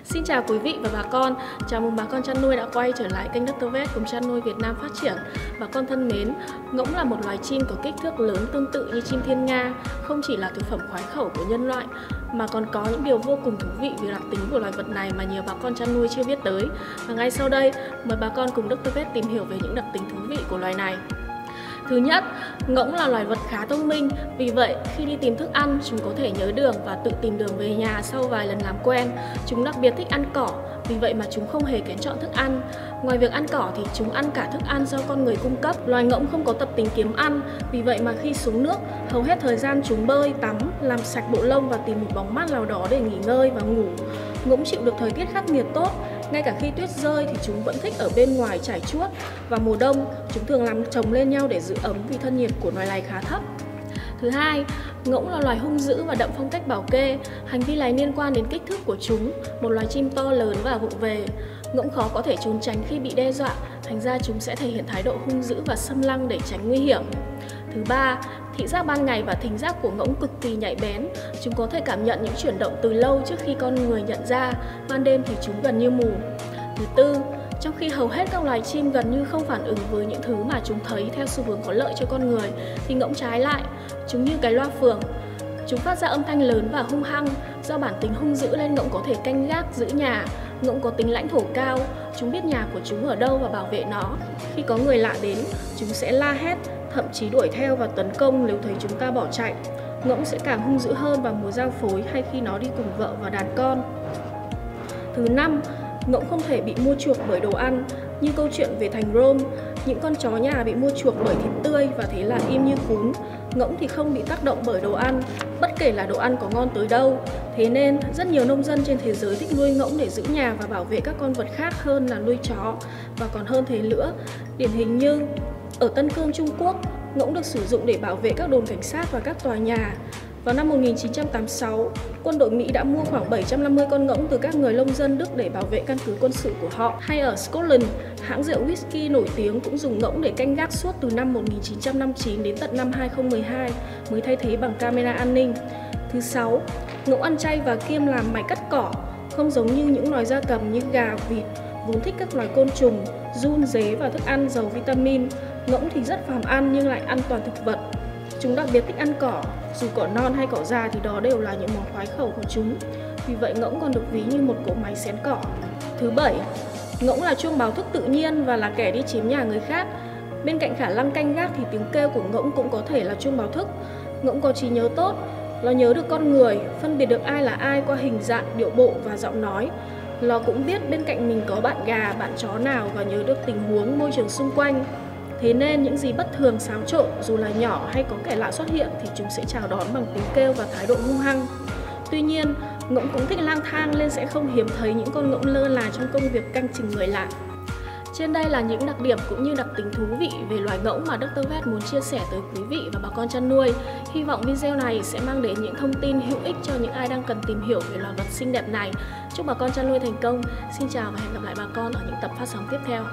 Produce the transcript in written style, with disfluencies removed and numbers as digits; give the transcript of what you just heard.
Xin chào quý vị và bà con. Chào mừng bà con chăn nuôi đã quay trở lại kênh Dr. Vet cùng chăn nuôi Việt Nam phát triển. Bà con thân mến, ngỗng là một loài chim có kích thước lớn tương tự như chim thiên nga, không chỉ là thực phẩm khoái khẩu của nhân loại mà còn có những điều vô cùng thú vị về đặc tính của loài vật này mà nhiều bà con chăn nuôi chưa biết tới. Và ngay sau đây, mời bà con cùng Dr. Vet tìm hiểu về những đặc tính thú vị của loài này. Thứ nhất, ngỗng là loài vật khá thông minh, vì vậy khi đi tìm thức ăn, chúng có thể nhớ đường và tự tìm đường về nhà sau vài lần làm quen. Chúng đặc biệt thích ăn cỏ, vì vậy mà chúng không hề kén chọn thức ăn. Ngoài việc ăn cỏ thì chúng ăn cả thức ăn do con người cung cấp. Loài ngỗng không có tập tính kiếm ăn, vì vậy mà khi xuống nước, hầu hết thời gian chúng bơi, tắm, làm sạch bộ lông và tìm một bóng mát nào đó để nghỉ ngơi và ngủ. Ngỗng chịu được thời tiết khắc nghiệt tốt. Ngay cả khi tuyết rơi thì chúng vẫn thích ở bên ngoài trải chuốt. Và mùa đông, chúng thường làm chồng lên nhau để giữ ấm vì thân nhiệt của loài này khá thấp. Thứ hai, ngỗng là loài hung dữ và đậm phong cách bảo kê. Hành vi này liên quan đến kích thước của chúng, một loài chim to lớn và vụng về. Ngỗng khó có thể trốn tránh khi bị đe dọa, thành ra chúng sẽ thể hiện thái độ hung dữ và xâm lăng để tránh nguy hiểm. Thứ ba, thị giác ban ngày và thính giác của ngỗng cực kỳ nhạy bén. Chúng có thể cảm nhận những chuyển động từ lâu trước khi con người nhận ra, ban đêm thì chúng gần như mù. Thứ tư, trong khi hầu hết các loài chim gần như không phản ứng với những thứ mà chúng thấy theo xu hướng có lợi cho con người, thì ngỗng trái lại, chúng như cái loa phường. Chúng phát ra âm thanh lớn và hung hăng, do bản tính hung dữ nên ngỗng có thể canh gác giữ nhà. Ngỗng có tính lãnh thổ cao, chúng biết nhà của chúng ở đâu và bảo vệ nó. Khi có người lạ đến, chúng sẽ la hét, thậm chí đuổi theo và tấn công nếu thấy chúng ta bỏ chạy. Ngỗng sẽ càng hung dữ hơn vào mùa giao phối hay khi nó đi cùng vợ và đàn con. Thứ năm, ngỗng không thể bị mua chuộc bởi đồ ăn. Như câu chuyện về thành Rome, những con chó nhà bị mua chuộc bởi thịt tươi và thế là im như cún. Ngỗng thì không bị tác động bởi đồ ăn, bất kể là đồ ăn có ngon tới đâu. Thế nên, rất nhiều nông dân trên thế giới thích nuôi ngỗng để giữ nhà và bảo vệ các con vật khác hơn là nuôi chó. Và còn hơn thế nữa, điển hình như ở Tân Cương, Trung Quốc, ngỗng được sử dụng để bảo vệ các đồn cảnh sát và các tòa nhà. Vào năm 1986, quân đội Mỹ đã mua khoảng 750 con ngỗng từ các người nông dân Đức để bảo vệ căn cứ quân sự của họ. Hay ở Scotland, hãng rượu whisky nổi tiếng cũng dùng ngỗng để canh gác suốt từ năm 1959 đến tận năm 2012 mới thay thế bằng camera an ninh. Thứ sáu, ngỗng ăn chay và kiêng làm mài cắt cỏ, không giống như những loài gia cầm như gà, vịt, vốn thích các loài côn trùng, giun, dế và thức ăn giàu vitamin. Ngỗng thì rất phàm ăn nhưng lại ăn toàn thực vật. Chúng đặc biệt thích ăn cỏ, dù cỏ non hay cỏ già thì đó đều là những món khoái khẩu của chúng. Vì vậy ngỗng còn được ví như một cỗ máy xén cỏ. Thứ bảy, ngỗng là chuông báo thức tự nhiên và là kẻ đi chiếm nhà người khác. Bên cạnh khả năng canh gác thì tiếng kêu của ngỗng cũng có thể là chuông báo thức. Ngỗng có trí nhớ tốt, nó nhớ được con người, phân biệt được ai là ai qua hình dạng, điệu bộ và giọng nói. Nó cũng biết bên cạnh mình có bạn gà, bạn chó nào và nhớ được tình huống, môi trường xung quanh. Thế nên những gì bất thường, xáo trộn, dù là nhỏ hay có kẻ lạ xuất hiện thì chúng sẽ chào đón bằng tiếng kêu và thái độ hung hăng. Tuy nhiên, ngỗng cũng thích lang thang nên sẽ không hiếm thấy những con ngỗng lơ là trong công việc canh chừng người lạ. Trên đây là những đặc điểm cũng như đặc tính thú vị về loài ngỗng mà Dr. Vet muốn chia sẻ tới quý vị và bà con chăn nuôi. Hy vọng video này sẽ mang đến những thông tin hữu ích cho những ai đang cần tìm hiểu về loài vật xinh đẹp này. Chúc bà con chăn nuôi thành công. Xin chào và hẹn gặp lại bà con ở những tập phát sóng tiếp theo.